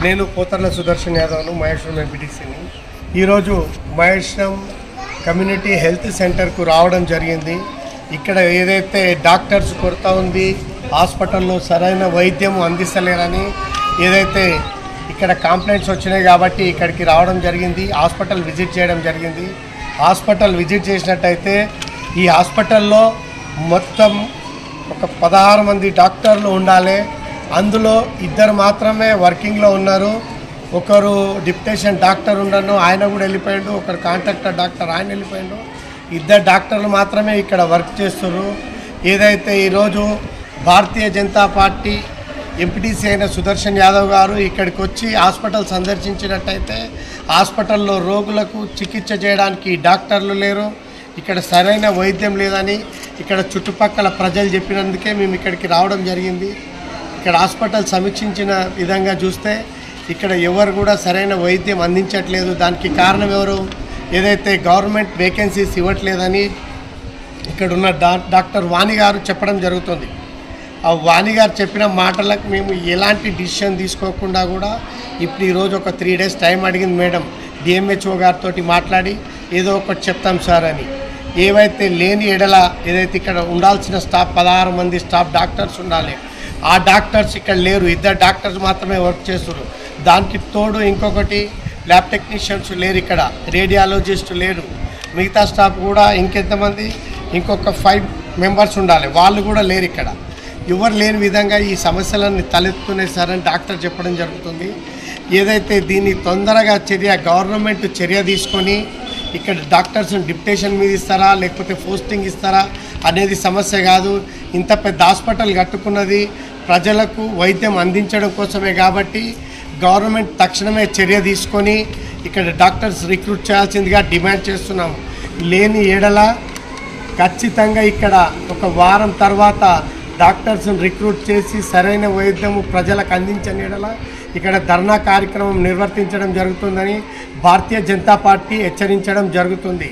నేను పోతర్ల సుదర్శన్ యాదవ్ను మహేశ్వరం ఎంపీటీసీని. ఈరోజు Maheshwaram community health సెంటర్కు రావడం జరిగింది. ఇక్కడ ఏదైతే డాక్టర్స్ కొరత ఉంది, హాస్పిటల్లో సరైన వైద్యం అందిస్తలేరని ఏదైతే ఇక్కడ కంప్లైంట్స్ వచ్చినాయి కాబట్టి ఇక్కడికి రావడం జరిగింది. హాస్పిటల్ విజిట్ చేయడం జరిగింది. హాస్పిటల్ విజిట్ చేసినట్టయితే ఈ హాస్పిటల్లో మొత్తం ఒక 16 మంది డాక్టర్లు ఉండాలి. అందులో 2 మాత్రమే వర్కింగ్లో ఉన్నారు. ఒకరు డిప్యూటేషన్ డాక్టర్ ఉండను, ఆయన కూడా వెళ్ళిపోయాడు. ఒకరు కాంట్రాక్టర్ డాక్టర్, ఆయన వెళ్ళిపోయాడు. 2 డాక్టర్లు మాత్రమే ఇక్కడ వర్క్ చేస్తున్నారు. ఏదైతే ఈరోజు భారతీయ జనతా పార్టీ ఎంపీటీసీ అయిన సుదర్శన్ యాదవ్ గారు ఇక్కడికి వచ్చి హాస్పిటల్ సందర్శించినట్టయితే హాస్పిటల్లో రోగులకు చికిత్స చేయడానికి డాక్టర్లు లేరు, ఇక్కడ సరైన వైద్యం లేదని ఇక్కడ చుట్టుపక్కల ప్రజలు చెప్పినందుకే మేము ఇక్కడికి రావడం జరిగింది. ఇక్కడ హాస్పిటల్ సమీక్షించిన విధంగా చూస్తే ఇక్కడ ఎవరు కూడా సరైన వైద్యం అందించట్లేదు. దానికి కారణం ఎవరు? ఏదైతే గవర్నమెంట్ వేకెన్సీస్ ఇవ్వట్లేదని ఇక్కడ ఉన్న డాక్టర్ వాణి గారు చెప్పడం జరుగుతుంది. ఆ వాణి గారు చెప్పిన మాటలకు మేము ఎలాంటి డిసిషన్ తీసుకోకుండా కూడా ఇప్పుడు ఈరోజు ఒక 3 డేస్ టైం అడిగింది మేడం. డిఎంహెచ్ఓ గారితో మాట్లాడి ఏదో ఒకటి చెప్తాం సార్ అని. ఏవైతే లేని ఎడల ఏదైతే ఇక్కడ ఉండాల్సిన స్టాఫ్ 16 మంది స్టాఫ్ డాక్టర్స్ ఉండాలి, ఆ డాక్టర్స్ ఇక్కడ లేరు. 2 డాక్టర్స్ మాత్రమే వర్క్ చేస్తున్నారు. దానికి తోడు ఇంకొకటి ల్యాబ్ టెక్నీషియన్స్ లేరు, ఇక్కడ రేడియాలజిస్ట్ లేరు. మిగతా స్టాఫ్ కూడా ఇంకెంతమంది, ఇంకొక 5 మెంబర్స్ ఉండాలి, వాళ్ళు కూడా లేరు. ఇక్కడ ఎవరు లేని విధంగా ఈ సమస్యలన్నీ తలెత్తుకునే సారని డాక్టర్ చెప్పడం జరుగుతుంది. ఏదైతే దీన్ని తొందరగా గవర్నమెంట్ చర్య తీసుకొని ఇక్కడ డాక్టర్స్ని డిప్యూటేషన్ మీద ఇస్తారా లేకపోతే పోస్టింగ్ ఇస్తారా అనేది సమస్య కాదు. ఇంత పెద్ద హాస్పిటల్ కట్టుకున్నది ప్రజలకు వైద్యం అందించడం కోసమే కాబట్టి గవర్నమెంట్ తక్షణమే చర్య తీసుకొని ఇక్కడ డాక్టర్స్ రిక్రూట్ చేయాల్సిందిగా డిమాండ్ చేస్తున్నాము. లేని ఎడల ఖచ్చితంగా ఇక్కడ ఒక వారం తర్వాత డాక్టర్స్ని రిక్రూట్ చేసి సరైన వైద్యము ప్రజలకు అందించని ఎడల ఇక్కడ ధర్నా కార్యక్రమం నిర్వర్తించడం జరుగుతుందని భారతీయ జనతా పార్టీ హెచ్చరించడం జరుగుతుంది.